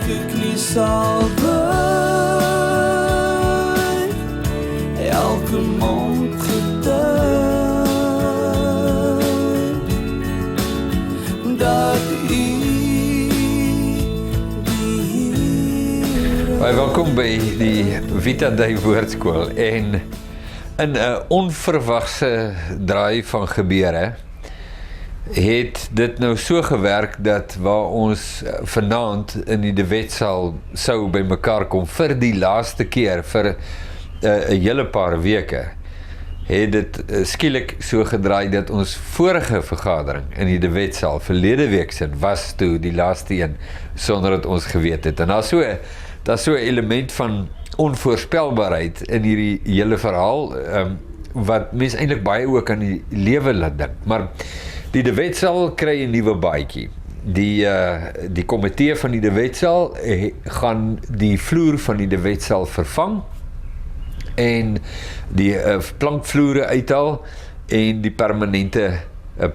ek nie sal buig, elke mond getuig, dat welkom by die Vita Day Woordskool en in 'n onverwagse draai van gebeure het dit nou so gewerk dat waar ons vanaand in die De Wetsaal sou by mekaar kom vir die laaste keer vir 'n hele paar weke, het dit skielik so gedraai dat ons vorige vergadering in die De Wetsaal verlede week sin was toe die laaste een sonder dat ons geweet het. En daar's so 'n element van onvoorspelbaarheid in hierdie hele verhaal, wat mens eintlik baie ook aan die lewe laat dink. Maar die De Wetsaal kry 'n nuwe baadjie. Die komitee van die De Wetsaal gaan die vloer van die De Wetsaal vervang en die plankvloere uithaal en die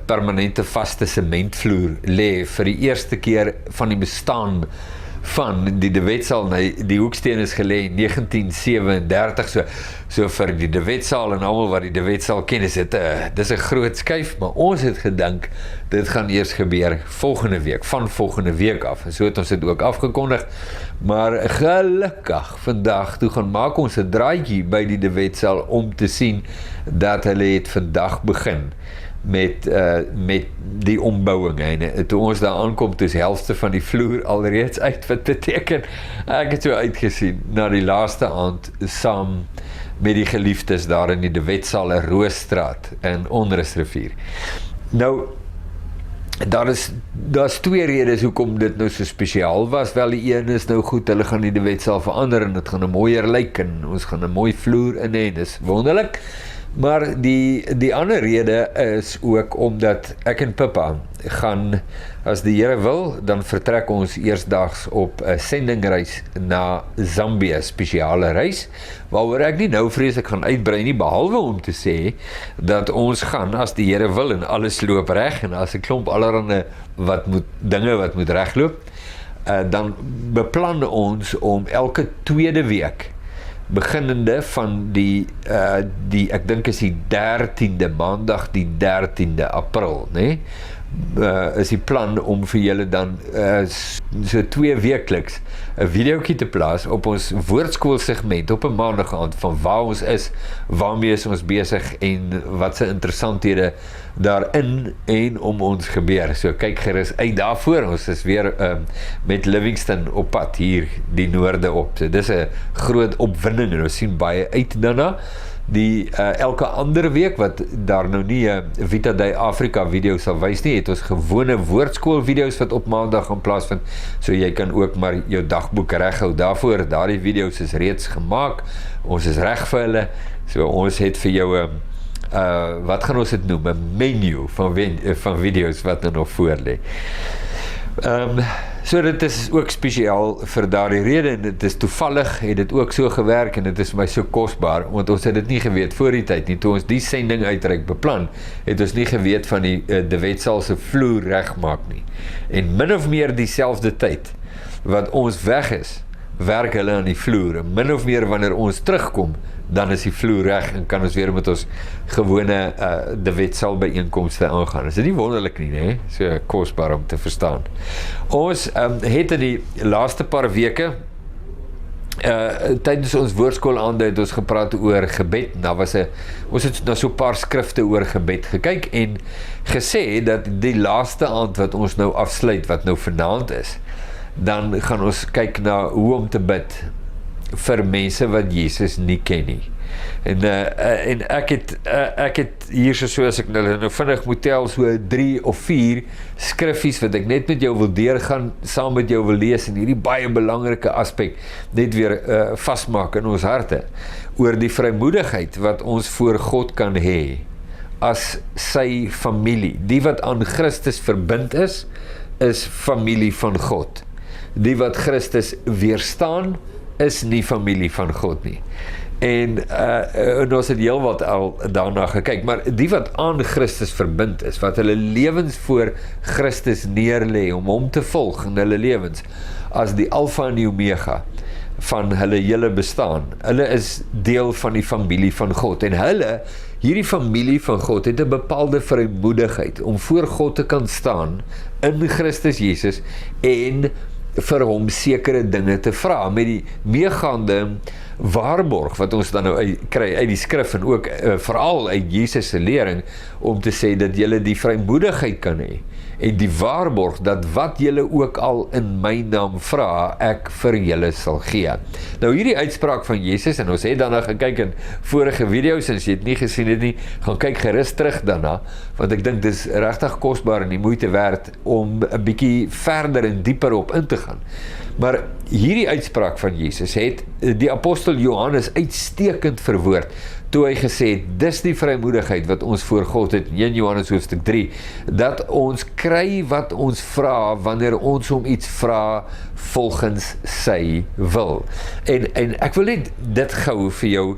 permanente vaste sementvloer lê vir die eerste keer van die bestaan van die De Wetsaal. Die hoeksteen is gelê in 1937, so vir die De Wetsaal en almal wat die De Wetsaal ken, dis 'n groot skuif, maar ons het gedink dit gaan eers gebeur volgende week, van volgende week af, en so het ons dit ook afgekondig, maar gelukkig vandag, toe gaan maak ons 'n draaitjie by die De Wetsaal om te sien dat hulle het vandag begin met die ombouing, en toe ons daar aankom, toe is helfte van die vloer alreeds uit, wat beteken, ek het so uitgesien na die laaste aand saam met die geliefdes daar in die De Wetsaal in Roosstraat in Onrusrivier. Nou, daar's 2 redes hoekom dit nou so spesiaal was. Wel, die een is nou goed, hulle gaan die De Wetsaal verander en dit gaan 'n mooier lyk en ons gaan 'n mooi vloer in hê, dis wonderlik. Maar die ander rede is ook omdat ek en Pippa gaan, as die Here wil, dan vertrek ons eersdags op 'n sendingreis na Zambië, spesiale reis, waaroor ek nie nou vreeslik gaan uitbrei nie, behalwe om te sê dat ons gaan, as die Here wil en alles loop reg en as 'n klomp allerhande dinge wat moet regloop, dan beplan ons om elke tweede week, beginnende van ek dink is die 13de, maandag die 13de April, nee? Is die plan om vir julle dan so 2 weekliks 'n videoetjie te plaas op ons woordskool segment op 'n maandag aand van waar ons is, waarmee is ons besig en wat se interessanthede daarin en om ons gebeur. So kyk gerus uit daarvoor, ons is weer met Livingston op pad hier die noorde op. So dis 'n groot opwinding en ons sien baie uit daarna. Elke ander week, wat daar nou nie Vita Day Afrika video's sal wys nie, het ons gewone woordskool video's wat op maandag gaan plaasvind, so jy kan ook maar jou dagboek reghou daarvoor. Daardie video's is reeds gemaak, ons is reg vir hulle, so ons het vir jou wat gaan ons dit noem, 'n menu van video's wat nou nog voor lê. So dit is ook spesiaal vir daardie rede, en dit is toevallig, het dit ook so gewerk, en dit is my so kosbaar, want ons het dit nie geweet voor die tyd nie, toe ons die sending uitreik beplan, het ons nie geweet van die De Wetsaal se vloer regmaak nie, en min of meer dieselfde tyd, wat ons weg is, werk hulle aan die vloer, en min of meer wanneer ons terugkom, dan is die vloer reg en kan ons weer met ons gewone De Wetsaal byeenkomste aangaan. Is dit nie wonderlik nie, nee? So kosbaar om te verstaan. Ons het in die laaste paar weke tydens ons woordskool aande het ons gepraat oor gebed. Ons het na so 'n paar skrifte oor gebed gekyk en gesê dat die laaste aand wat ons nou afsluit, wat nou vanaand is, dan gaan ons kyk na hoe om te bid vir mense wat Jesus nie ken nie. En ek het hier soos ek nou vinnig moet tel, so 3 of 4 skriffies wat ek net met jou wil deurgaan, saam met jou wil lees, en hierdie baie belangrike aspek net weer vasmaak in ons harte, oor die vrymoedigheid wat ons voor God kan hê, as sy familie. Die wat aan Christus verbind is familie van God. Die wat Christus weerstaan, is nie familie van God nie. En ons het heel wat al daarna gekyk, maar die wat aan Christus verbind is, wat hulle lewens voor Christus neerlê om hom te volg in hulle lewens, as die Alfa en die Omega van hulle hele bestaan. Hulle is deel van die familie van God, en hierdie familie van God het 'n bepaalde vrymoedigheid om voor God te kan staan in Christus Jesus en vir hom sekere dinge te vra, met die meegaande waarborg wat ons dan nou kry uit die skrif en ook veral uit Jesus se lering, om te sê dat julle die vrymoedigheid kan hê en die waarborg dat wat julle ook al in my naam vra, ek vir julle sal gee. Nou hierdie uitspraak van Jesus, en ons het daarna gekyk in vorige video's, en as jy het nie gesien het nie, gaan kyk gerus terug daarna, want ek dink dis regtig kosbaar en die moeite werd om 'n bietjie verder en dieper op in te gaan. Maar hierdie uitspraak van Jesus het die apostel Johannes uitstekend verwoord, toe hy gesê het, dis die vrymoedigheid wat ons voor God het, 1 Johannes hoofstuk 3, dat ons kry wat ons vra, wanneer ons hom iets vra, volgens sy wil. En ek wil net dit gou vir jou,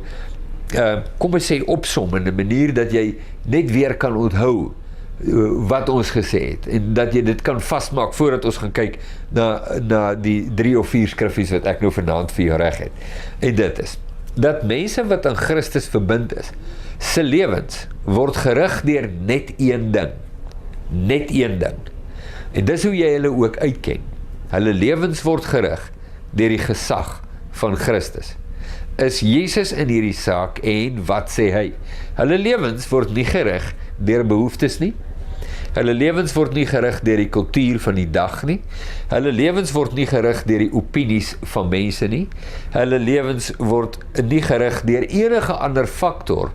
kom ons sê opsom in 'n manier, dat jy net weer kan onthou, wat ons gesê het, en dat jy dit kan vasmaak, voordat ons gaan kyk na die 3 of 4 skriffies wat ek nou vanaand vir jou reg het. En dit is, dat mense wat aan Christus verbind is, se lewens word gerig deur net een ding. Net een ding. En dis hoe jy hulle ook uitken. Hulle lewens word gerig deur die gesag van Christus. Is Jesus in hierdie saak, en wat sê hy? Hulle lewens word nie gerig deur behoeftes nie. Hulle lewens word nie gerig deur die kultuur van die dag nie. Hulle lewens word nie gerig deur die opinies van mense nie. Hulle lewens word nie gerig deur enige ander faktor,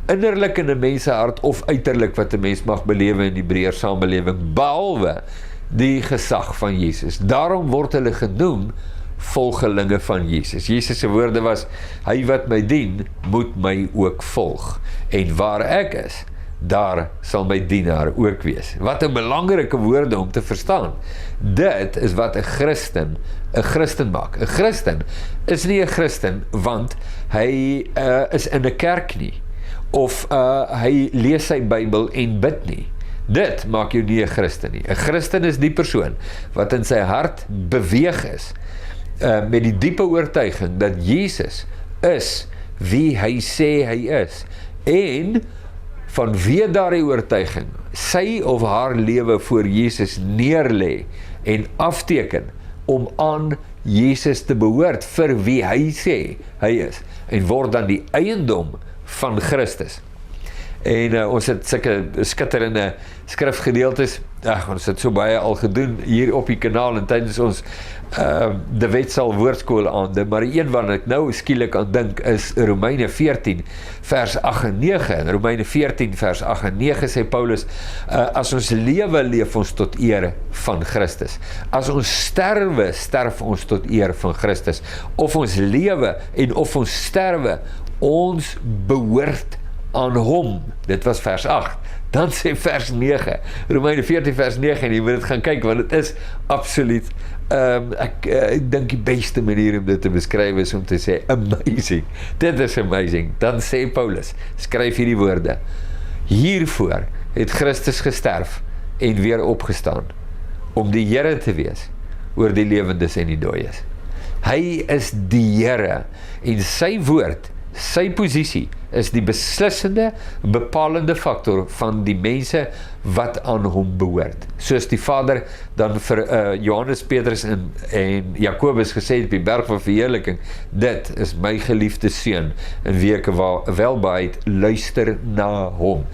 innerlik in 'n mensehart of uiterlik wat 'n mens mag belewe in die breër samelewing, behalwe die gesag van Jesus. Daarom word hulle genoem volgelinge van Jesus. Jesus se woorde was, hy wat my dien, moet my ook volg. En waar ek is, daar sal my dienaar ook wees. Wat 'n belangrike woorde om te verstaan. Dit is wat 'n Christen maak. 'n Christen is nie 'n Christen want hy is in 'n kerk nie, of hy lees sy Bybel en bid nie. Dit maak jou nie 'n Christen nie. 'n Christen is die persoon wat in sy hart beweeg is, met die diepe oortuiging dat Jesus is wie hy sê hy is, en vanweë daardie oortuiging sy of haar lewe voor Jesus neerlê en afteken om aan Jesus te behoort vir wie hy sê hy is, en word dan die eiendom van Christus. En ons het sulke skitterende skrifgedeeltes, ons het so baie al gedoen hier op die kanaal en tydens ons De Wetsal woordskool aande, maar een wat ek nou skielik aan dink is Romeine 14 vers 8 en 9. In Romeine 14 vers 8 en 9 sê Paulus, as ons lewe, leef ons tot eer van Christus. As ons sterwe, sterf ons tot eer van Christus. Of ons lewe en of ons sterwe, ons behoort aan hom. Dit was vers 8. Dan sê vers 9, Romeine 14 vers 9, en jy moet dit gaan kyk, want dit is absoluut, ek dink die beste manier om dit te beskryf is om te sê, amazing, dit is amazing. Dan sê Paulus, skryf hierdie woorde, hiervoor het Christus gesterf en weer opgestaan, om die Here te wees, oor die lewendes en die dooies. Hy is die Here, en sy woord, sy posisie, is die beslissende, bepalende faktor van die mense wat aan hom behoort. Soos die Vader dan vir Johannes, Petrus en Jakobus gesê het op die berg van verheerliking, dit is my geliefde seun, in wie ek welbehaag luister na hom.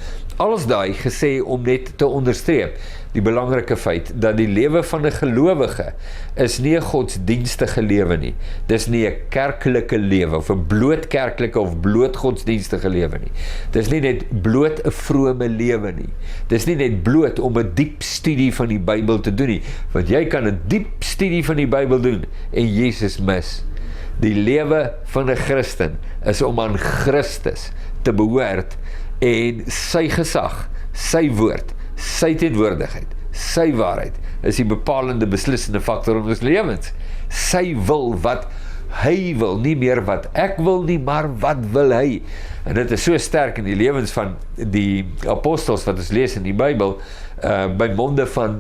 Alles daai gesê om net te onderstreep die belangrike feit dat die lewe van 'n gelowige is nie 'n godsdienstige lewe nie. Dis nie 'n kerklike lewe of 'n bloot kerklike of bloot godsdienstige lewe nie. Dis nie net bloot 'n vrome lewe nie. Dis nie net bloot om 'n diep studie van die Bybel te doen nie, want jy kan 'n diep studie van die Bybel doen en Jesus mis. Die lewe van 'n Christen is om aan Christus te behoort en sy gesag, sy woord, sy teenwoordigheid, sy waarheid is die bepalende beslissende faktor in ons lewens. Sy wil wat hy wil, nie meer wat ek wil nie, maar wat wil hy? En dit is so sterk in die lewens van die apostels wat ons lees in die Bybel, by monde van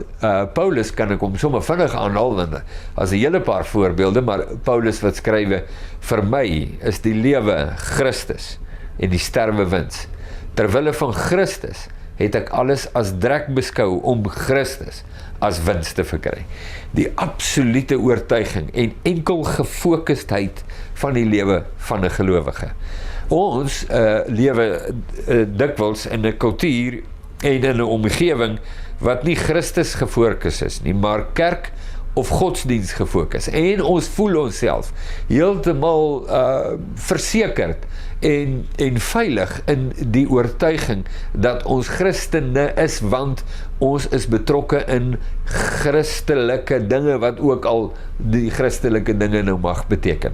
Paulus kan ek hom sommer vinnig aanhaal, want as 'n hele paar voorbeelde, maar Paulus wat skrywe, vir my is die lewe Christus en die sterwe wins. Terwille van Christus het ek alles as drek beskou om Christus as wins te verkry. Die absolute oortuiging en enkel gefokustheid van die lewe van 'n gelowige. Ons lewe dikwels in 'n kultuur en in 'n omgewing wat nie Christus gefokus is nie, maar kerk of godsdienst gefokus. En ons voel onsself heeltemal versekerd en veilig in die oortuiging dat ons Christene is, want ons is betrokke in Christelike dinge, wat ook al die Christelike dinge nou mag beteken.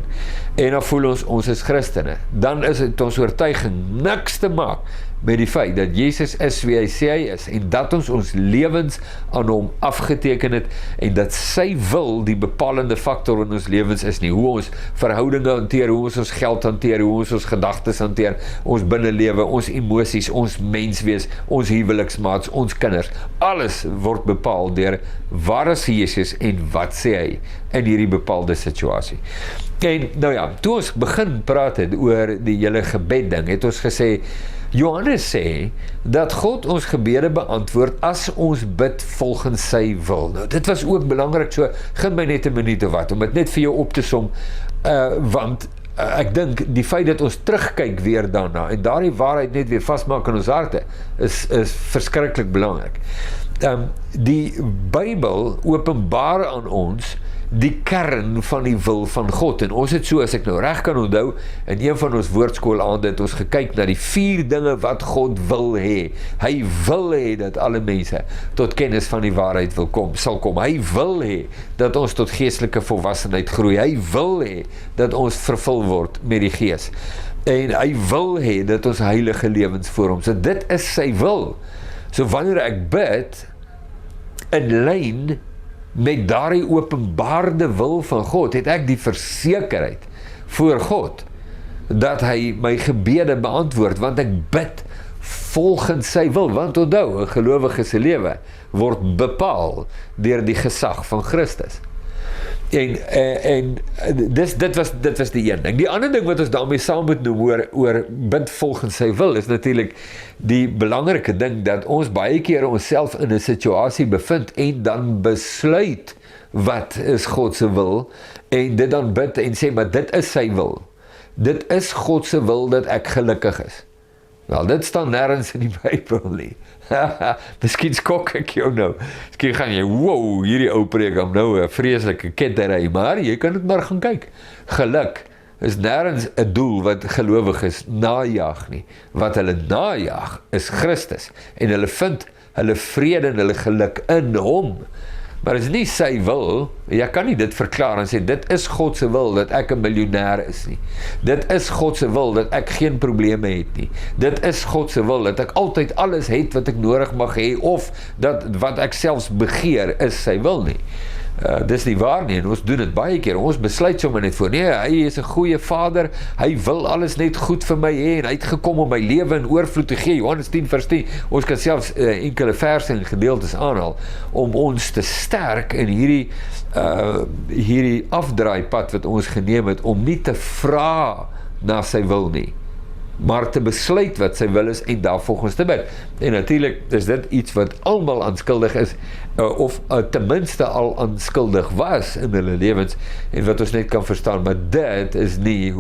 En dan voel ons is Christene. Dan is het ons oortuiging niks te maak met die feit dat Jesus is wie hy sê hy is, en dat ons lewens aan hom afgeteken het, en dat sy wil die bepalende faktor in ons lewens is nie, hoe ons verhoudinge hanteer, hoe ons geld hanteer, hoe ons gedagtes hanteer, ons binnelewe, ons emosies, ons menswees, ons huweliksmaats, ons kinders, alles word bepaal deur waar is Jesus en wat sê hy in hierdie bepaalde situasie. En nou ja, toe ons begin praat het oor die hele gebed ding, het ons gesê, Johannes sê, dat God ons gebede beantwoord as ons bid volgens sy wil. Nou, dit was ook belangrik, so, gin my net 'n minuut of wat, om dit net vir jou op te som, want ek dink, die feit dat ons terugkyk weer daarna, en daardie waarheid net weer vastmaak in ons harte, is verskriklik belangrik. Die Bybel openbaar aan ons die kern van die wil van God, en ons het so, as ek nou reg kan onthou, in een van ons woordskoolaande het ons gekyk na die 4 dinge wat God wil hê. Hy wil hê dat alle mense tot kennis van die waarheid sal kom. Hy wil hê dat ons tot geestelike volwassenheid groei. Hy wil hê dat ons vervul word met die Gees. En hy wil hê dat ons heilige lewens voor hom. So dit is sy wil. So wanneer ek bid in lyn met daardie openbaarde wil van God, het ek die versekerheid voor God, dat hy my gebede beantwoord, want ek bid volgens sy wil, want onthou, 'n gelowige se lewe word bepaal deur die gesag van Christus. En dit was die een ding. Die ander ding wat ons daarmee saam moet noem oor bid volgens sy wil, is natuurlik die belangrike ding, dat ons baie keer onsself in 'n situasie bevind, en dan besluit, wat is God se wil, en dit dan bid en sê, maar dit is sy wil. Dit is God se wil dat ek gelukkig is. Wel, dit staan nêrens in die Bybel nie. Miskien skok ek jou nou. Miskien gaan jy, wow, hierdie ou preek hom nou 'n vreeslike kettery, maar jy kan dit maar gaan kyk. Geluk is nêrens 'n doel wat gelowiges najag nie. Wat hulle najag is Christus, en hulle vind hulle vrede en hulle geluk in hom. Maar is nie sy wil, jy kan nie dit verklaar en sê, dit is God se wil dat ek 'n miljonair is nie. Dit is God se wil dat ek geen probleme het nie. Dit is God se wil dat ek altyd alles het wat ek nodig mag hê, of dat wat ek selfs begeer is sy wil nie. Dis nie waar nie, en ons doen dit baie keer. Ons besluit sommer net voor, nee, hy is 'n goeie vader, hy wil alles net goed vir my hê, en hy het gekom om my lewe in oorvloed te gee. Johannes 10 vers 10, ons kan selfs enkele verse en gedeeltes aanhaal, om ons te sterk in hierdie afdraaipad wat ons geneem het, om nie te vra na sy wil nie, maar te besluit wat sy wil is, en daarvolgens te bid. En natuurlik is dit iets wat almal aanskuldig is, of ten minste al aanskuldig was in hulle lewens, en wat ons net kan verstaan, maar dit is nie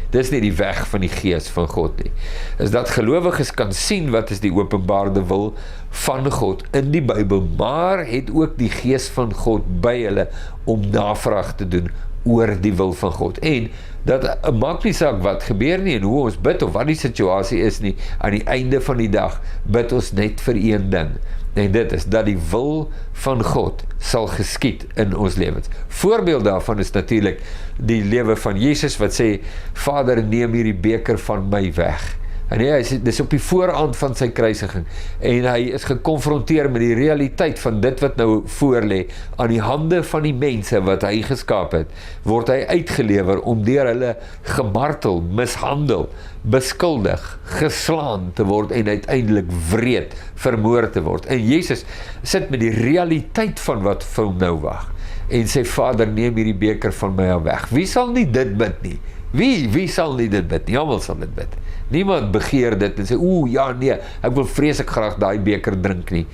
dis nie die weg van die Gees van God nie. Is dat gelowiges kan sien wat is die openbaarde wil van God in die Bybel, maar het ook die Gees van God by hulle om navraag te doen oor die wil van God. En dat maak nie saak wat gebeur nie, en hoe ons bid, of wat die situasie is nie, aan die einde van die dag bid ons net vir een ding, en dit is dat die wil van God sal geskied in ons lewens. Voorbeeld daarvan is natuurlik die lewe van Jesus, wat sê, Vader, neem hierdie beker van my weg, En dis op die vooraand van sy kruisiging, en hy is gekonfronteer met die realiteit van dit wat nou voorlê, aan die hande van die mense wat hy geskaap het, word hy uitgelewer om deur hulle gemartel, mishandel, beskuldig, geslaan te word en uiteindelik wreed vermoor te word. En Jesus sit met die realiteit van wat vir hom nou wag, en sê, Vader, neem hierdie beker van my af weg. Wie sal nie dit bid nie? Wie sal nie dit bid nie? Almal sal dit bid. Niemand begeer dit en sê, ja nee, ek wil vreeslik graag daai beker drink nie.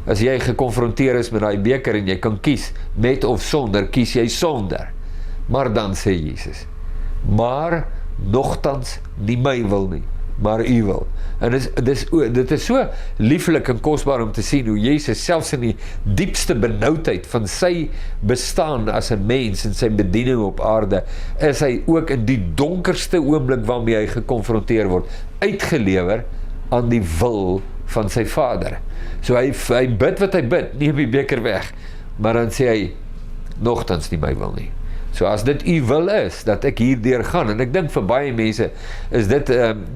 As jy gekonfronteer is met daai beker en jy kan kies, met of sonder, kies jy sonder. Maar dan sê Jesus, maar nogtans nie my wil nie, maar u wil. En dit is so lieflik en kosbaar om te sien hoe Jesus selfs in die diepste benoudheid van sy bestaan as 'n mens en sy bediening op aarde, is hy ook in die donkerste oomblik waarmee hy gekonfronteer word, uitgelewer aan die wil van sy Vader. So hy bid wat hy bid, neem die beker weg, maar dan sê hy, nogtans nie my wil nie. So as dit u wil is, dat ek hierdeur gaan, en ek dink vir baie mense is dit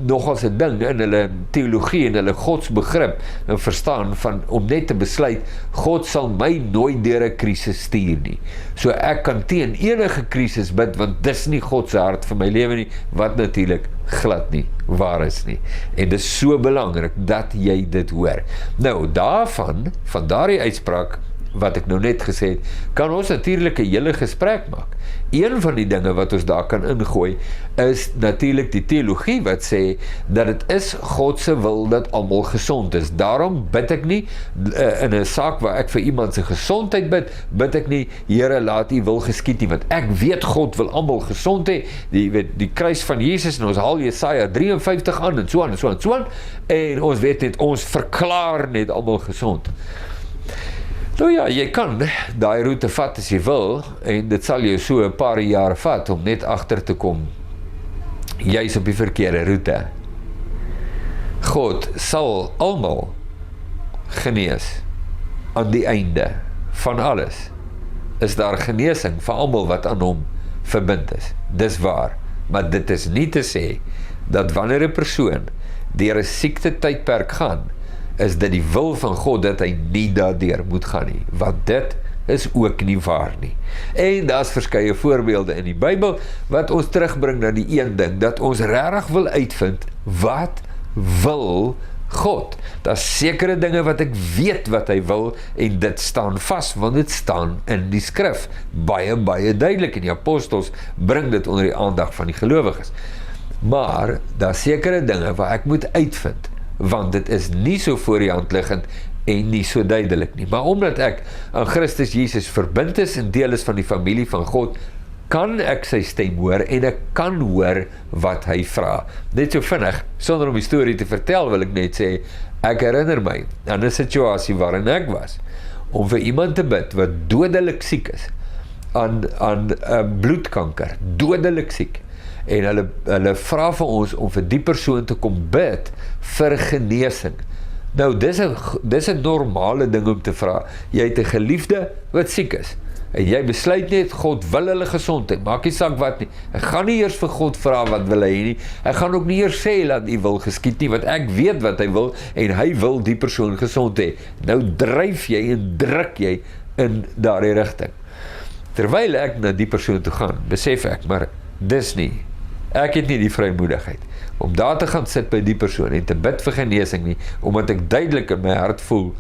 nogals 'n ding in hulle teologie en hulle godsbegrip en verstaan van om net te besluit, God sal my nooit deur 'n krisis stuur nie. So ek kan teen enige krisis bid, want dis nie God se hart vir my lewe nie, wat natuurlik glad nie waar is nie. En dis so belangrik dat jy dit hoor. Nou van daardie uitspraak wat ek nou net gesê het, kan ons natuurlik 'n hele gesprek maak. Een van die dinge wat ons daar kan ingooi, is natuurlik die teologie wat sê, dat het is God se wil dat almal gesond is. Daarom bid ek nie, in 'n saak waar ek vir iemand se gesondheid bid ek nie, Here, laat u wil geskied nie, want ek weet God wil almal gesond hê, die kruis van Jesus, en ons haal Jesaja 53 aan, en so aan, en ons weet net, ons verklaar net almal gesond. Nou ja, jy kan daai roete vat as jy wil, en dit sal jou so 'n paar jaar vat om net agter te kom, jy's op die verkeerde roete. God sal almal genees aan die einde van alles. Is daar genesing vir almal wat aan hom verbind is. Dis waar, maar dit is nie te sê dat wanneer 'n persoon deur 'n siekte tydperk gaan, is dit die wil van God dat hy nie daardeur moet gaan nie, want dit is ook nie waar nie. En daar's verskeie voorbeelde in die Bybel wat ons terugbring na die een ding, dat ons regtig wil uitvind, wat wil God? Daar's sekere dinge wat ek weet wat hy wil, en dit staan vas, want dit staan in die skrif, baie duidelik, en die apostels bring dit onder die aandag van die gelowiges. Maar daar's sekere dinge wat ek moet uitvind, want dit is nie so voor die hand liggend en nie so duidelik nie. Maar omdat ek aan Christus Jesus verbind is en deel is van die familie van God, kan ek sy stem hoor en ek kan hoor wat hy vra. Net so vinnig, sonder om die storie te vertel, wil ek net sê, ek herinner my aan 'n situasie waarin ek was, om vir iemand te bid wat dodelik siek is, aan bloedkanker, dodelik siek. En hulle vra vir ons om vir die persoon te kom bid vir genesing. Nou, dis 'n normale ding om te vra. Jy het 'n geliefde wat siek is, en jy besluit net, God wil hulle gesondheid, maak nie saak wat nie. Ek gaan nie eers vir God vra wat wil hy nie, ek gaan ook nie eers sê, laat u wil geskied nie, want ek weet wat hy wil, en hy wil die persoon gesond hê. Nou dryf jy en druk jy in daardie rigting. Terwyl ek na die persoon toe gaan, besef ek, maar dis nie, ek het nie die vrymoedigheid om daar te gaan sit by die persoon en te bid vir genesing nie, omdat ek duidelik in my hart voel,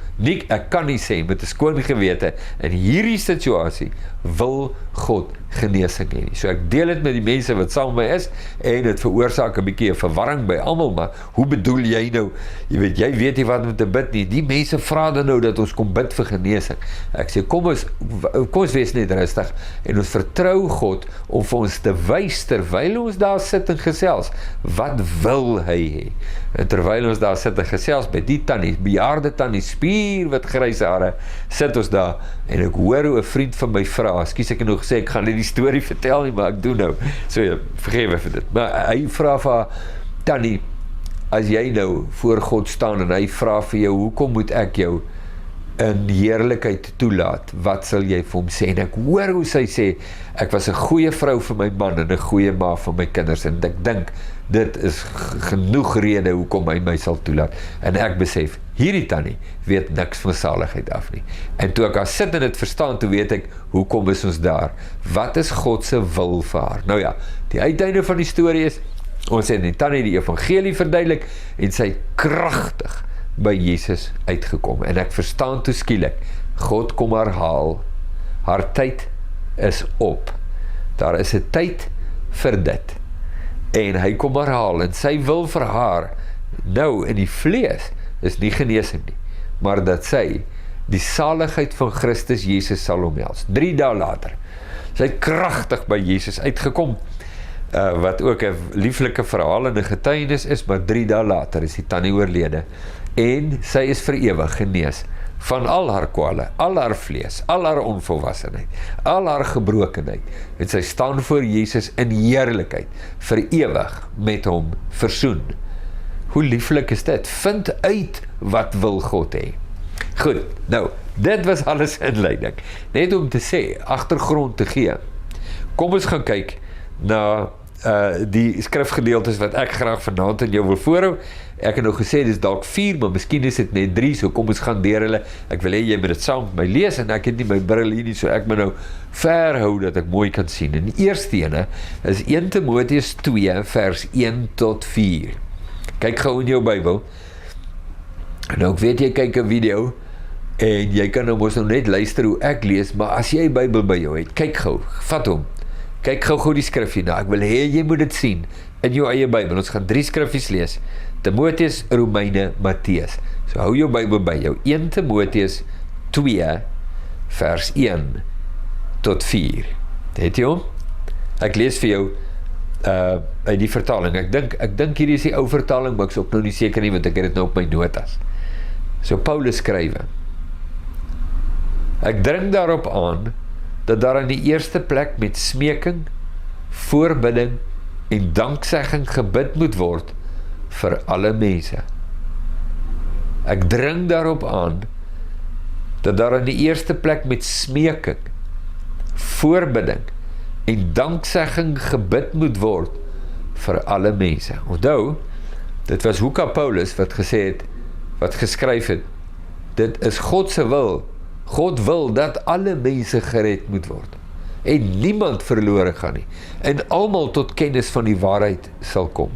ek kan nie sê met 'n skoon gewete, in hierdie situasie wil God genesing hê nie. So ek deel dit met die mense wat saam met my is, en dit veroorsaak 'n bietjie 'n verwarring by almal, maar hoe bedoel jy nou? Jy weet nie wat om te bid nie. Die mense vra dan nou dat ons kom bid vir genesing. Ek sê, kom ons wees net rustig, en ons vertrou God om vir ons te wys, terwyl ons daar sit en gesels, wat wil hy hê? En terwyl ons daar sit en gesels, by die tannie, bejaarde tannie, spier wat grys hare, sit ons daar, en ek hoor hoe 'n vriend van my vra, ekskuus ek het nog gesê, ek gaan nie die storie vertel nie, maar ek doen nou, so ja, vergewe vir dit, maar hy vra vir haar, tannie, as jy nou voor God staan, en hy vra vir jou, hoekom moet ek jou in heerlikheid toelaat, wat sal jy vir hom sê? En ek hoor hoe sy sê, ek was 'n goeie vrou vir my man en 'n goeie ma vir my kinders, en ek dink, dit is genoeg rede hoekom hy my sal toelaat. En ek besef, hierdie tannie weet niks van saligheid af nie. En toe ek haar sit en dit verstaan, toe weet ek, hoekom is ons daar? Wat is God se wil vir haar? Nou ja, die uiteinde van die storie is, ons het die tannie die evangelie verduidelik, en sy het kragtig by Jesus uitgekom, en ek verstaan toe skielik, God kom haar haal, haar tyd is op, daar is 'n tyd vir dit, en hy kom haar haal, en sy wil vir haar, nou in die vlees, is nie genesing nie, maar dat sy die saligheid van Christus Jesus sal omhels. 3 dae later, sy het kragtig by Jesus uitgekom, wat ook 'n lieflike verhaal en 'n getuienis is, maar 3 dae later is die tannie oorlede, en sy is vir ewig genees van al haar kwale, al haar vlees, al haar onvolwassenheid, al haar gebrokenheid, en sy staan voor Jesus in heerlikheid, vir ewig met hom versoen. Hoe lieflik is dit? Vind uit wat wil God hê. Goed, nou, dit was alles inleiding, net om te sê, agtergrond te gee. Kom ons gaan kyk na die skrifgedeeltes wat ek graag vanaand in jou wil voorhou. Ek het nou gesê, dit is dalk 4, maar miskien is dit net 3, so kom ons gaan deur hulle. Ek wil hê jy moet dit saam met my lees, en ek het nie my bril hier nie, so ek moet nou ver hou, dat ek mooi kan sien. En die eerste ene is 1 Timoteus 2, vers 1 tot 4. Kyk gou in jou Bybel, en nou ek weet jy kyk 'n video, en jy kan nou mos nou net luister hoe ek lees, maar as jy 'n Bybel by jou het, kyk gou, vat hom, kyk gou die skrif hierna, ek wil hê jy moet dit sien, in jou eie Bybel, ons gaan 3 skriffies lees, Timoteus, Romeine, Matteus, so hou jou Bybel by jou, 1 Timoteus 2, vers 1 tot 4, het jy hom? Ek lees vir jou, uit die vertaling, ek dink hierdie is die ou vertaling, maar ek is ook nou nie seker nie, want ek het dit nou op my notas. So Paulus skrywe, ek dring daarop aan, dat daar in die eerste plek met smeking, voorbidding en danksegging gebid moet word vir alle mense. Ek dring daarop aan, dat daar in die eerste plek met smeking, voorbidding en danksegging gebid moet word vir alle mense. Onthou, dit was Hoeka Paulus wat gesê het, wat geskryf het, dit is God se wil. God wil dat alle mense gered moet word, en niemand verlore gaan nie, en almal tot kennis van die waarheid sal kom.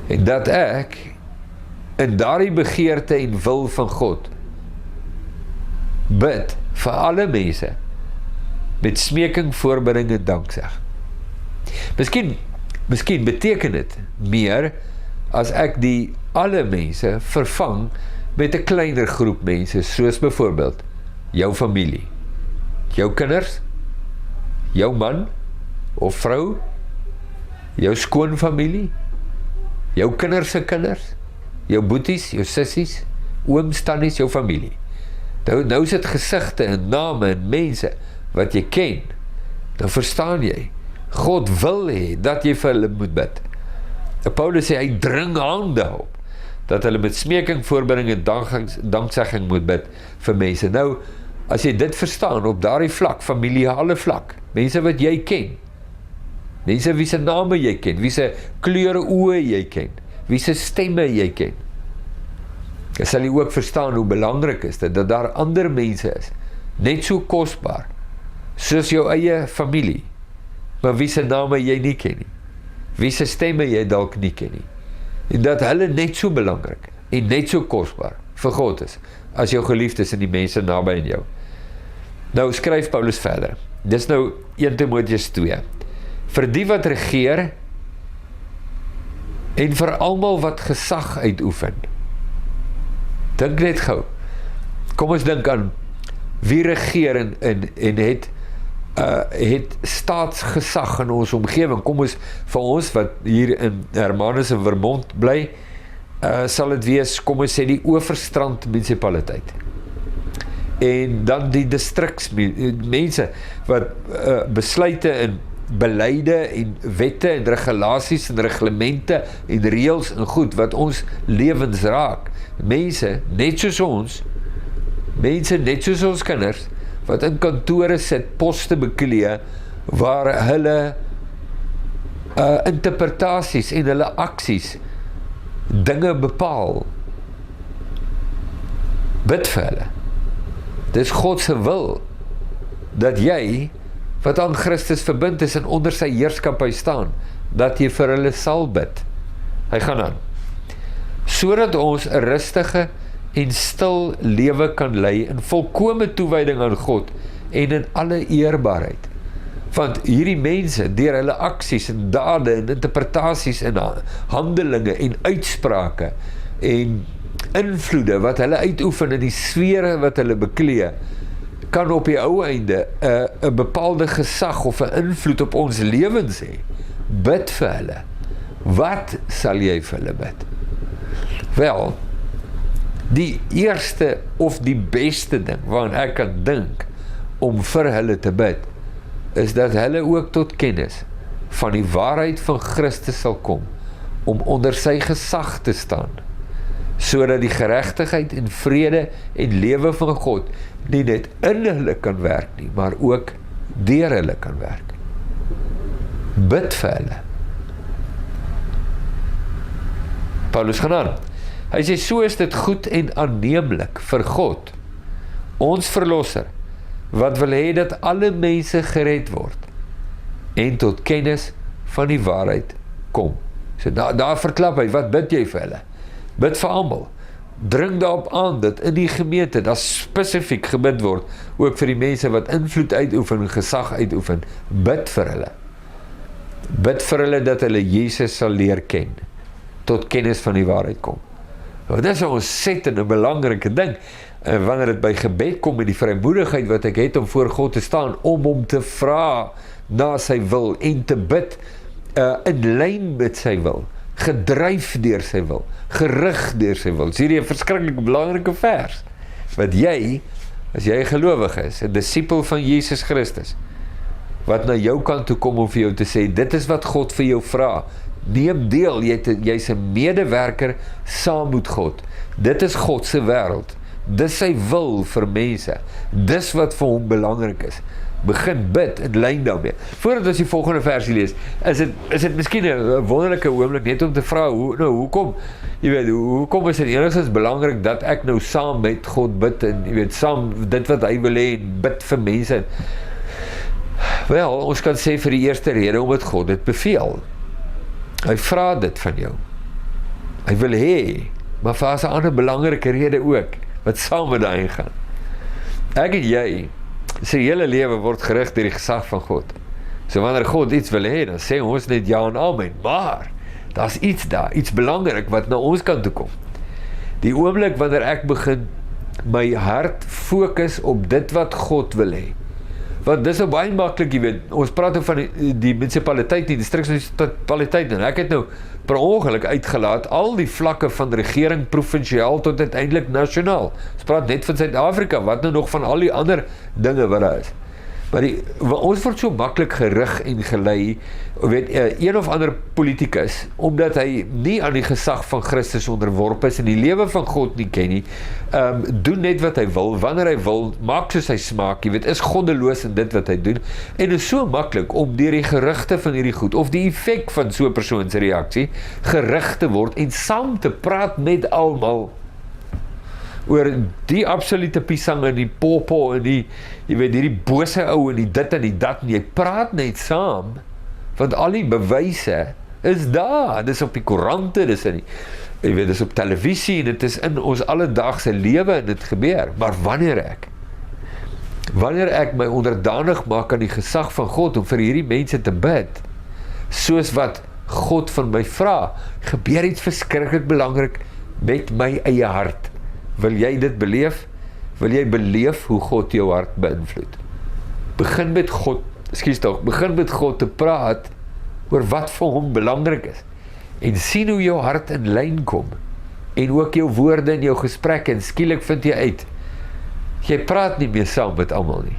En dat ek, in daardie begeerte en wil van God, bid vir alle mense, met smeking, voorbidding en danksegging. Miskien beteken dit meer, as ek die alle mense vervang, met 'n kleiner groep mense, soos byvoorbeeld, jou familie, jou kinders, jou man, of vrou, jou skoonfamilie, jou kinders se kinders, jou boeties, jou sissies, ooms, tannies, jou familie. Nou is dit gesigte en name en mense, wat jy ken, dan verstaan jy, God wil hê, dat jy vir hulle moet bid. En Paulus sê, hy dring aan daarop, dat hulle met smeking, voorbidding en danksegging moet bid vir mense. Nou, as jy dit verstaan, op daardie vlak, familiale vlak, mense wat jy ken, mense wie se name jy ken, wie se kleure oë jy ken, wie se stemme jy ken, dan sal jy ook verstaan hoe belangrik is dit, dat daar ander mense is, net so kosbaar, soos jou eie familie, maar wie se name jy nie ken nie, wie se stemme jy dalk nie ken nie, en dat hulle net so belangrik, en net so kosbaar, vir God is, as jou geliefdes en die mense naby in jou. Nou skryf Paulus verder, dis nou 1 Timoteus 2, vir die wat regeer, en vir almal wat gesag uitoefen. Dink net gou, kom ons dink aan, wie regeer en het staatsgesag in ons omgewing. Kom ons, vir ons wat hier in Hermanus in Vermont bly, sal het wees, kom ons sê die Oeverstrand munisipaliteit. En dan die distriksmense wat besluite en beleide en wette en regulasies en reglemente en reëls en goed wat ons lewens raak. Mense, net soos ons, mense net soos ons kinders, wat in kantore sit, poste beklee, waar hulle interpretasies en hulle aksies dinge bepaal. Bid vir hulle. Dis God se wil, dat jy, wat aan Christus verbind is en onder sy heerskappy staan, dat jy vir hulle sal bid. Hy gaan aan. Sodat ons 'n rustige en stil lewe kan lei in volkome toewyding aan God en in alle eerbaarheid. Want hierdie mense, deur hulle aksies en dade en interpretasies en handelinge en uitsprake en invloede wat hulle uitoefen in die sfere wat hulle beklee, kan op die ou einde 'n bepaalde gesag of 'n invloed op ons lewens hê. Bid vir hulle. Wat sal jy vir hulle bid? Wel, die eerste of die beste ding waaraan ek kan dink om vir hulle te bid, is dat hulle ook tot kennis van die waarheid van Christus sal kom, om onder sy gesag te staan, sodat die geregtigheid en vrede en lewe van God nie net in hulle kan werk nie, maar ook deur hulle kan werk. Bid vir hulle. Paulus gaan aan. Hy sê, so is dit goed en aanneemlik vir God, ons verlosser, wat wil hê dat alle mense gered word en tot kennis van die waarheid kom. So daar verklap hy, wat bid jy vir hulle? Bid vir almal. Dring daarop aan dat in die gemeente daar spesifiek gebid word, ook vir die mense wat invloed uitoefen, gesag uitoefen. Bid vir hulle. Bid vir hulle dat hulle Jesus sal leer ken, tot kennis van die waarheid kom. Nou, dit is 'n ontsettend 'n belangrike ding, wanneer dit by gebed kom en die vrymoedigheid wat ek het om voor God te staan, om hom te vra na sy wil en te bid in lyn met sy wil, gedryf deur sy wil, gerig deur sy wil. Dis hierdie 'n verskriklik belangrike vers, wat jy, as jy 'n gelowige is, 'n disipel van Jesus Christus, wat na jou kant toe kom om vir jou te sê, dit is wat God vir jou vra, neem deel, jy's 'n medewerker saam met God, dit is God se wêreld, dis sy wil vir mense, dis wat vir hom belangrik is. Begin bid in lyn daarmee. Voordat ons die volgende versie lees, is dit miskien 'n wonderlike oomblik net om te vra, hoekom, jy weet, hoekom is dit enigstens belangrik dat ek nou saam met God bid en jy weet, saam dit wat hy wil hê en bid vir mense? Wel, ons kan sê vir die eerste rede omdat God dit beveel. Hy vra dit van jou. Hy wil hê, maar vir as 'n ander belangrike rede ook, wat saam met daai gaan. Ek en jy, sy hele lewe word gerig deur die gesag van God. So wanneer God iets wil hê, dan sê ons net ja en amen, maar daar's iets daar, iets belangrik wat na ons kant toe kom. Die oomblik wanneer ek begin my hart fokus op dit wat God wil hê. Want dis nou baie maklik, jy weet, ons praat nou van die munisipaliteit, die distriksmunisipaliteit, en ek het nou per ongeluk uitgelaat al die vlakke van regering, provinsiaal tot uiteindelik nasionaal. Ons praat net van Suid-Afrika, wat nou nog van al die ander dinge wat daar is. Maar ons word so maklik gerig en gelei, weet, een of ander politicus, omdat hy nie aan die gesag van Christus onderworpe is en die lewe van God nie ken nie, doen net wat hy wil, wanneer hy wil, maak soos hy smaak, jy weet, is goddeloos in dit wat hy doen, en is so maklik om deur die gerigte van hierdie goed, of die effek van so 'n persoon se reaksie, gerig te word en saam te praat met almal, oor die absolute pisang en die popo en die, jy weet, hierdie bose ou en die dit en die dat, en jy praat net saam, want al die bewyse is daar, dis op die koerante, dis in die, jy weet, dis op televisie, en dit is in ons alledaagse lewe en dit gebeur, maar wanneer ek my onderdanig maak aan die gesag van God, om vir hierdie mense te bid, soos wat God van my vra, gebeur iets verskriklik belangrik met my eie hart. Wil jy dit beleef? Wil jy beleef hoe God jou hart beïnvloed? Begin met God te praat oor wat vir hom belangrik is. En sien hoe jou hart in lyn kom. En ook jou woorde en jou gesprekke, en skielik vind jy uit, jy praat nie meer saam met almal nie.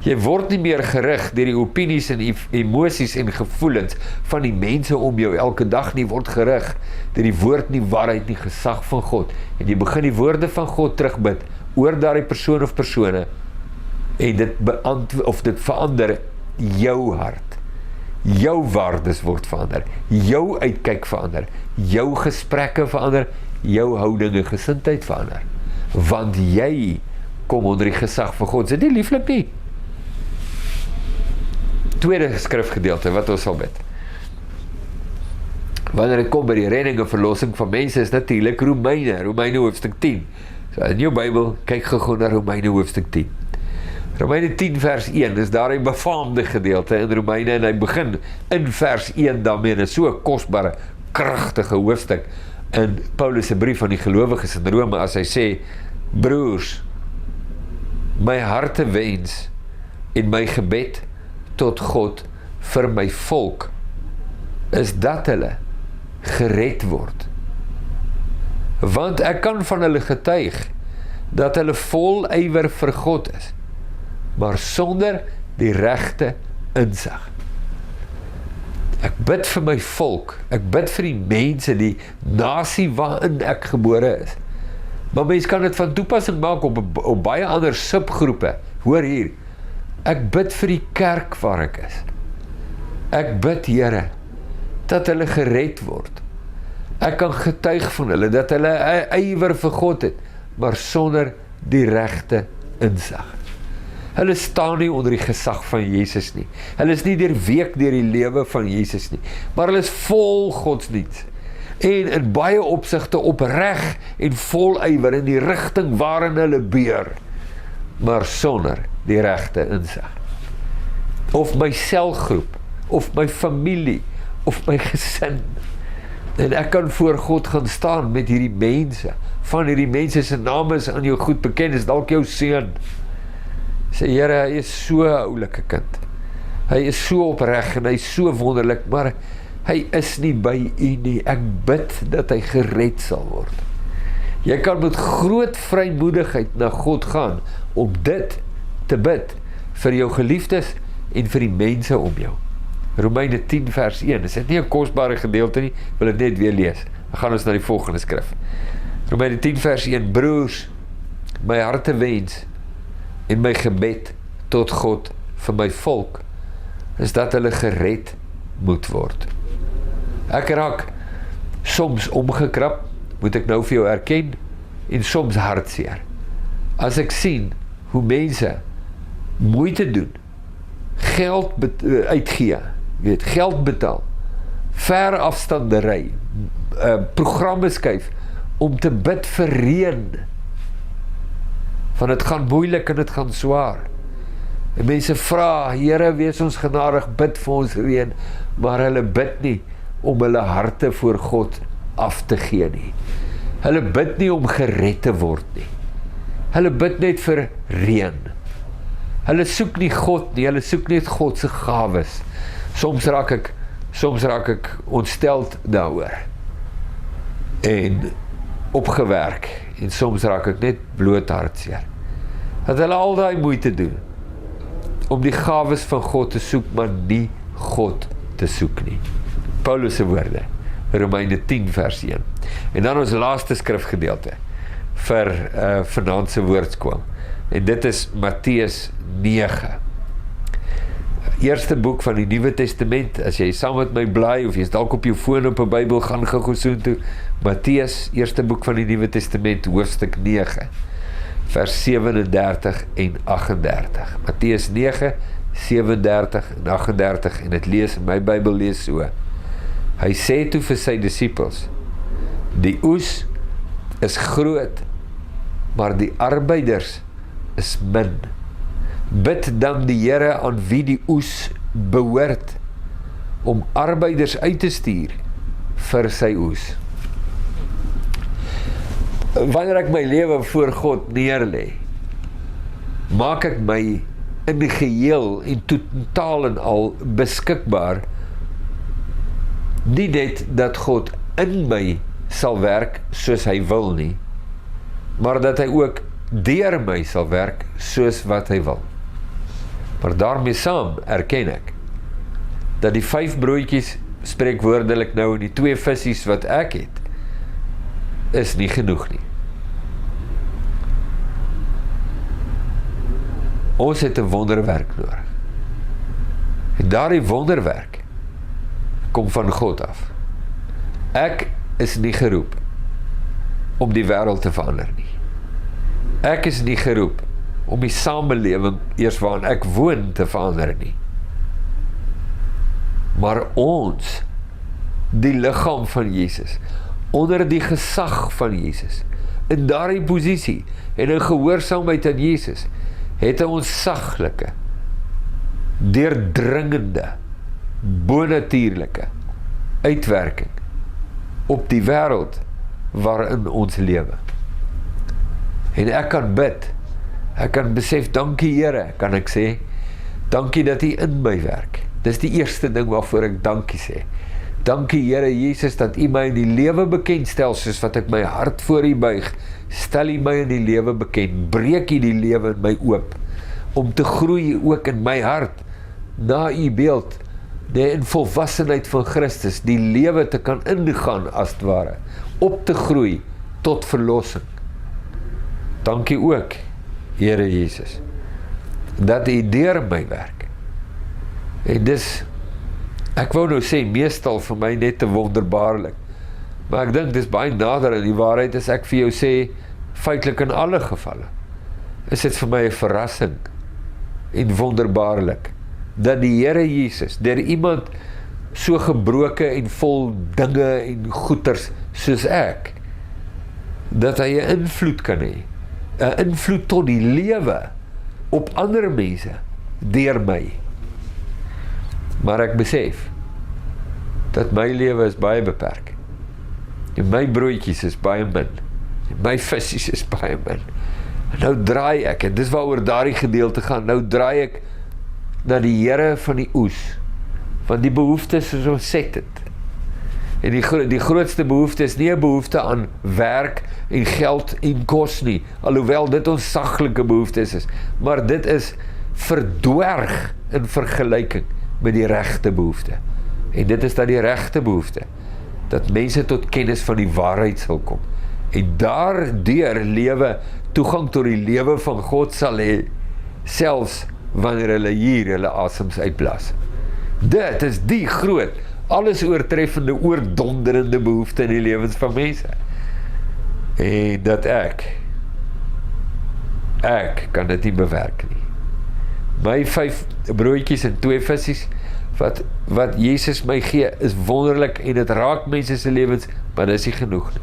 Jy word nie meer gerig deur die opinies en emosies en gevoelens van die mense om jou elke dag nie, word gerig deur die woord nie, waarheid nie, gesag van God. En jy begin die woorde van God terugbid oor daardie persoon of persone en dit verander jou hart. Jou waardes word verander, jou uitkyk verander, jou gesprekke verander, jou houding en gesindheid verander. Want jy kom onder die gesag van God. Is dit nie lieflik nie? Tweede skrifgedeelte wat ons sal bid. Wanneer dit kom by die redding en verlossing van mense, is natuurlik Romeine hoofstuk 10. So in jou Bybel, kyk gou na Romeine hoofstuk 10. Romeine 10 vers 1 is daar 'n befaamde gedeelte in Romeine en hy begin in vers 1 daarmee, is so 'n kosbare, kragtige hoofstuk in Paulus se brief aan die gelowiges in Rome as hy sê, broers, my harte wens en my gebed tot God vir my volk is dat hulle gered word. Want ek kan van hulle getuig dat hulle vol ywer vir God is, maar sonder die regte insig. Ek bid vir my volk, ek bid vir die mense, die nasie waarin ek gebore is. Maar mens kan dit van toepassing maak op baie ander subgroepe. Hoor hier, ek bid vir die kerk waar ek is. Ek bid, Here, dat hulle gered word. Ek kan getuig van hulle, dat hulle ywer vir God het, maar sonder die regte insig. Hulle staan nie onder die gesag van Jesus nie. Hulle is nie deurweek deur die lewe van Jesus nie, maar hulle is vol godsdiens. En in baie opsigte opreg en vol ywer in die rigting waarin hulle beer, maar sonder die regte insig. Of my selgroep, of my familie, of my gesin. En ek kan voor God gaan staan met hierdie mense. Van hierdie mense se name is aan jou goed bekend, is dalk jou seun. Sê, Here, hy is so 'n oulike kind. Hy is so opreg en hy is so wonderlik, maar hy is nie by u nie. Ek bid dat hy gered sal word. Jy kan met groot vrymoedigheid na God gaan om dit te bid vir jou geliefdes en vir die mense om jou. Romeine 10 vers 1, is dit nie 'n kosbare gedeelte nie, wil dit net weer lees. Dan gaan ons na die volgende skrif. Romeine 10 vers 1, broers, my harte wens en my gebed tot God vir my volk, is dat hulle gered moet word. Ek raak soms omgekrap, moet ek nou vir jou erken, en soms hartseer. As ek sien hoe mense moeite doen, geld uitgee, geld betaal, ver afstande ry, programme skuif, om te bid vir reën, want het gaan moeilik en het gaan swaar. En mense vra, Here, wees ons genadig, bid vir ons reën, maar hulle bid nie om hulle harte voor God af te gee nie. Hulle bid nie om gered te word nie. Hulle bid net vir reën. Hulle soek nie God nie, hulle soek net God se gawes. Soms raak ek ontsteld daaroor en opgewerk, en soms raak ek net bloot hartseer. Dat hulle al daai moeite doen om die gawes van God te soek, maar nie God te soek nie. Paulus se woorde, Romeine 10 vers 1. En dan ons laaste skrifgedeelte vir vanaand se woordskool. En dit is Matteus 9. Eerste boek van die Nuwe Testament. As jy saam met my bly, of jy is dalk op jou foon op 'n Bybel, gaan gou soontoe. Matteus, eerste boek van die Nuwe Testament, hoofstuk 9, vers 37 en 38. Matteus 9, 37 en 38, en dit lees, in my Bybel lees so. Hy sê toe vir sy disippels, die oes is groot, maar die arbeiders is min. Bid dan die Here aan wie die oes behoort, om arbeiders uit te stuur vir sy oes. Wanneer ek my lewe voor God neerlê, maak ek my in die geheel en totaal en al beskikbaar, nie net dat God in my sal werk soos hy wil nie, maar dat hy ook deur my sal werk soos wat hy wil. Maar daarmee saam erken ek dat die 5 broodjies, spreekwoordelik nou, en die 2 visies wat ek het, is nie genoeg nie. Ons het 'n wonderwerk nodig. En daardie wonderwerk kom van God af. Ek is nie geroep om die wêreld te verander nie. Ek is nie geroep om die samelewing eers waarin ek woon te verander nie. Maar ons, die liggaam van Jesus, onder die gesag van Jesus, in daardie posisie en in gehoorsaamheid aan Jesus, het hy ons saglike, deurdringende, bonatuurlike uitwerking op die wêreld waarin ons lewe. En ek kan bid, ek kan besef, dankie Here, kan ek sê, dankie dat U in my werk. Dis die eerste ding waarvoor ek dankie sê. Dankie Here Jesus dat U my in die lewe bekend stel, soos wat ek my hart voor U buig. Stel U my in die lewe bekend, breek U die lewe in my oop, om te groei ook in my hart, na U beeld, in volwassenheid van Christus, die lewe te kan ingaan as het ware, op te groei tot verlossing. Dankie ook, Here Jesus, dat U deur my werk. En dis, ek wou nou sê, meestal vir my net te wonderbaarlik, maar ek dink dis baie nader aan die waarheid as ek vir jou sê, feitelik in alle gevalle, is dit vir my 'n verrassing en wonderbaarlik, dat die Here Jesus, deur iemand so gebroke en vol dinge en goeters soos ek, dat hy 'n invloed kan hê, 'n invloed tot die lewe op ander mense, deur my. Maar ek besef, dat my lewe is baie beperk. En my broodjies is baie min. En my visies is baie min. En nou draai ek, en dis waaroor daardie gedeelte gaan, nou draai ek na die Here van die oes. Want die behoeftes is ontsettend. En die grootste behoefte is nie 'n behoefte aan werk en geld en kos nie, alhoewel dit ons saglike behoeftes is, maar dit is verdwerg in vergelyking met die regte behoefte. En dit is dat die regte behoefte, dat mense tot kennis van die waarheid sal kom. En daardeur lewe, toegang tot die lewe van God sal hê, selfs wanneer hulle hier hulle asems uitblaas. Dit is die groot, alles oortreffende, oordonderende behoefte in die lewens van mense. En dat ek kan dit nie bewerk nie. My 5 broodjies en 2 visies, wat Jesus my gee, is wonderlik en dit raak mense se lewens, maar dit is nie genoeg nie.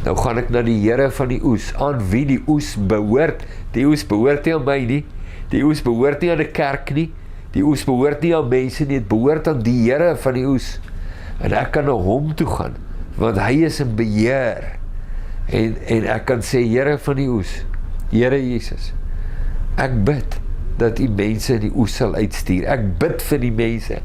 Nou gaan ek na die Here van die oes, aan wie die oes behoort. Die oes behoort nie aan my nie, die oes behoort nie aan 'n kerk nie, die oes behoort nie aan mense nie, dit behoort aan die Here van die oes. En ek kan na hom toe gaan, want hy is in beheer. En ek kan sê, Here van die oes, Here Jesus, ek bid dat U mense in die oes sal uitstuur. Ek bid vir die mense,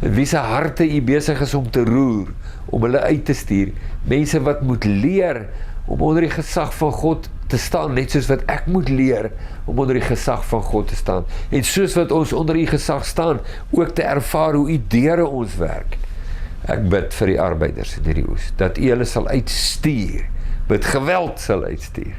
wie se harte U besig is om te roer, om hulle uit te stuur. Mense wat moet leer om onder die gesag van God te staan, net soos wat ek moet leer om onder die gesag van God te staan. En soos wat ons onder U gesag staan, ook te ervaar hoe U deur ons werk. Ek bid vir die arbeiders in hierdie oes, dat U hulle sal uitstuur, met geweld sal uitstuur.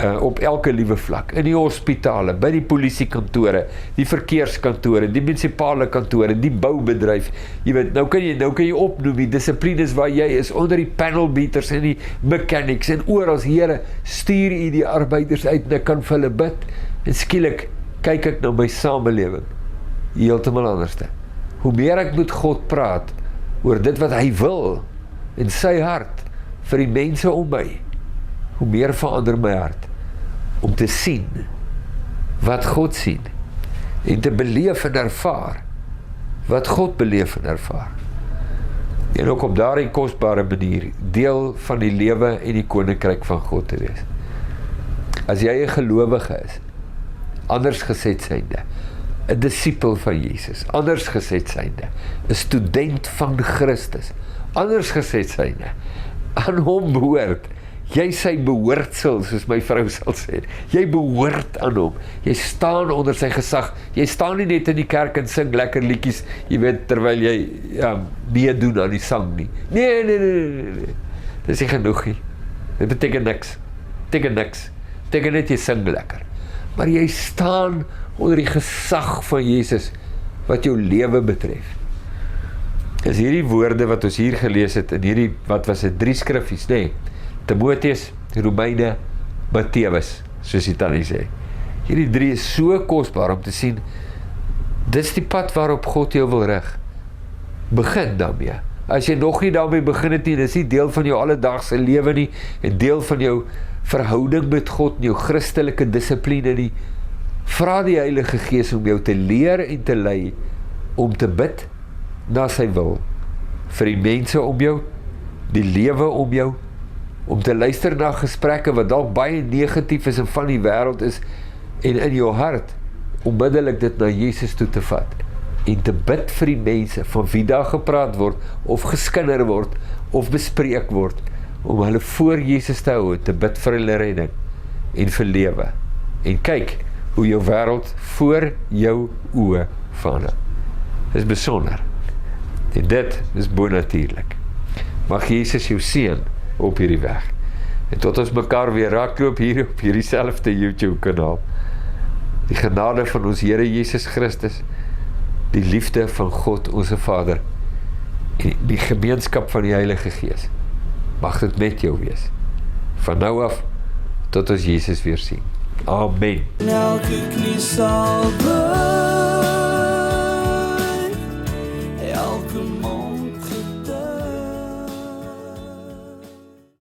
Op elke liewe vlak, in die hospitale, by die polisiekantore, die verkeerskantore, die munisipale kantore, die boubedryf, jy weet, nou kan jy opnoem die dissiplines waar jy is, onder die panelbeaters en die mechanics, en oral, Here, stuur U die arbeiders uit, en ek kan vir hulle bid, en skielik, kyk ek na my samelewing, heeltemal anderste. Hoe meer ek met God praat, oor dit wat hy wil, in sy hart, vir die mense om my, hoe meer verander my hart, om te sien, wat God sien, en te beleef en ervaar, wat God beleef en ervaar. En ook op daardie kosbare manier, deel van die lewe en die koninkryk van God te wees. As jy 'n gelowige is, anders geset synde, 'n disipel van Jesus, anders geset synde, 'n student van Christus, anders geset synde, aan hom behoort, jy sy behoortsel, soos my vrou sal sê, jy behoort aan hom, jy staan onder sy gesag, jy staan nie net in die kerk en sing lekker liedjies, jy weet, terwyl jy meedoen aan die sang nie. Nee, dit is nie genoeg nie, dit beteken niks, beteken net jy sing lekker, maar jy staan onder die gesag van Jesus, wat jou lewe betref. Is hierdie woorde wat ons hier gelees het, in hierdie, wat was dit, 3 skriffies, nee, Timotheus, Romeine, Matteus, soos die tannie sê. Hierdie 3 is so kosbaar om te sien, dis die pad waarop God jou wil rig. Begin daarmee. As jy nog nie daarmee begin het nie, dis nie deel van jou alledaagse lewe nie, en deel van jou verhouding met God, en jou Christelike dissipline nie. Vra die Heilige Gees om jou te leer en te lei, om te bid na sy wil, vir die mense om jou, die lewe om jou, om te luister na gesprekke wat dalk baie negatief is en van die wêreld is, en in jou hart, onmiddellik dit na Jesus toe te vat, en te bid vir die mense, van wie daar gepraat word, of geskinder word, of bespreek word, om hulle voor Jesus te hou, te bid vir hulle redding, en vir lewe, en kyk, hoe jou wêreld voor jou oë verander. Dit is besonder, en dit is bonatuurlik. Mag Jesus jou seën op hierdie weg, en tot ons mekaar weer raakloop hier op hierdie selfde YouTube kanaal, die genade van ons Here Jesus Christus, die liefde van God onze Vader, en die gemeenskap van die Heilige Gees, mag dit met jou wees, van nou af, tot ons Jesus weer sien. Amen. Elke knie sal buig.